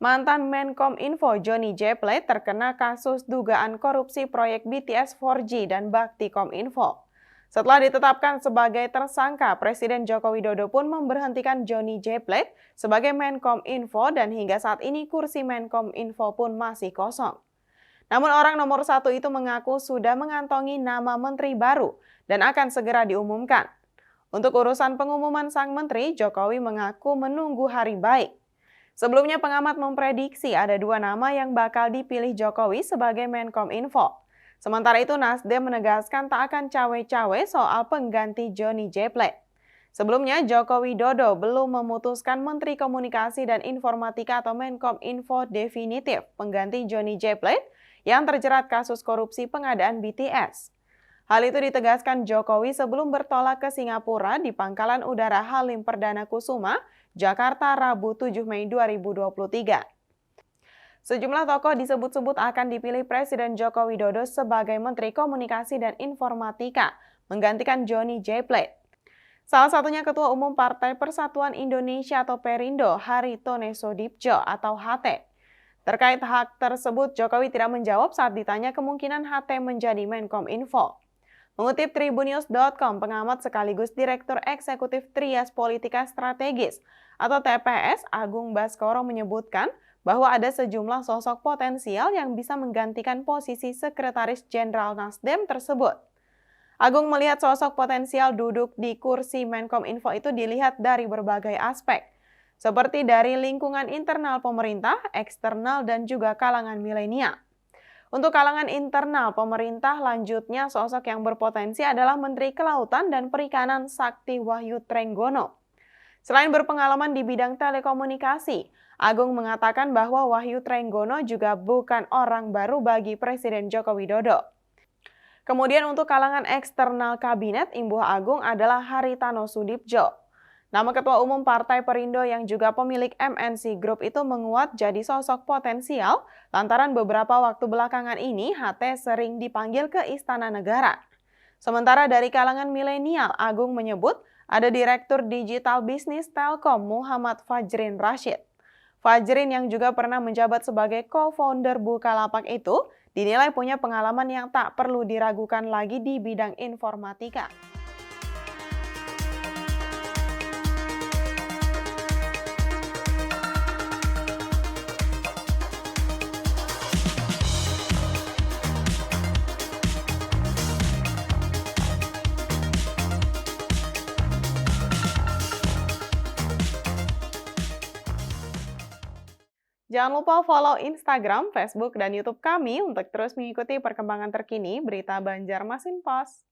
Mantan Menkominfo Johnny J. Plate terkena kasus dugaan korupsi proyek BTS 4G dan Bakti Kominfo. Setelah ditetapkan sebagai tersangka, Presiden Joko Widodo pun memberhentikan Johnny J. Plate sebagai Menkominfo dan hingga saat ini kursi Menkominfo pun masih kosong. Namun orang nomor satu itu mengaku sudah mengantongi nama menteri baru dan akan segera diumumkan. Untuk urusan pengumuman sang menteri, Jokowi mengaku menunggu hari baik. Sebelumnya pengamat memprediksi ada dua nama yang bakal dipilih Jokowi sebagai Menkominfo. Sementara itu Nasdem menegaskan tak akan cawe-cawe soal pengganti Johnny J. Plate. Sebelumnya Joko Widodo belum memutuskan Menteri Komunikasi dan Informatika atau Menkominfo definitif pengganti Johnny J. Plate yang terjerat kasus korupsi pengadaan BTS. Hal itu ditegaskan Jokowi sebelum bertolak ke Singapura di Pangkalan Udara Halim Perdana Kusuma, Jakarta, Rabu 7 Mei 2023. Sejumlah tokoh disebut-sebut akan dipilih Presiden Joko Widodo sebagai Menteri Komunikasi dan Informatika, menggantikan Johnny J. Plate. Salah satunya Ketua Umum Partai Persatuan Indonesia atau Perindo, Haritone Sodipjo atau HT. Terkait hak tersebut, Jokowi tidak menjawab saat ditanya kemungkinan HT menjadi Menkominfo. Mengutip Tribunnews.com, pengamat sekaligus Direktur Eksekutif Trias Politika Strategis atau TPS, Agung Baskoro menyebutkan bahwa ada sejumlah sosok potensial yang bisa menggantikan posisi Sekretaris Jenderal Nasdem tersebut. Agung melihat sosok potensial duduk di kursi Menkominfo itu dilihat dari berbagai aspek, seperti dari lingkungan internal pemerintah, eksternal, dan juga kalangan milenial. Untuk kalangan internal pemerintah, lanjutnya sosok yang berpotensi adalah Menteri Kelautan dan Perikanan Sakti Wahyu Trenggono. Selain berpengalaman di bidang telekomunikasi, Agung mengatakan bahwa Wahyu Trenggono juga bukan orang baru bagi Presiden Joko Widodo. Kemudian untuk kalangan eksternal kabinet, imbuh Agung adalah Haritano Sudipjo. Nama Ketua Umum Partai Perindo yang juga pemilik MNC Group itu menguat jadi sosok potensial lantaran beberapa waktu belakangan ini HT sering dipanggil ke Istana Negara. Sementara dari kalangan milenial, Agung menyebut ada Direktur Digital Bisnis Telkom Muhammad Fajrin Rashid. Fajrin yang juga pernah menjabat sebagai co-founder Bukalapak itu dinilai punya pengalaman yang tak perlu diragukan lagi di bidang informatika. Jangan lupa follow Instagram, Facebook, dan YouTube kami untuk terus mengikuti perkembangan terkini berita Banjarmasin Post.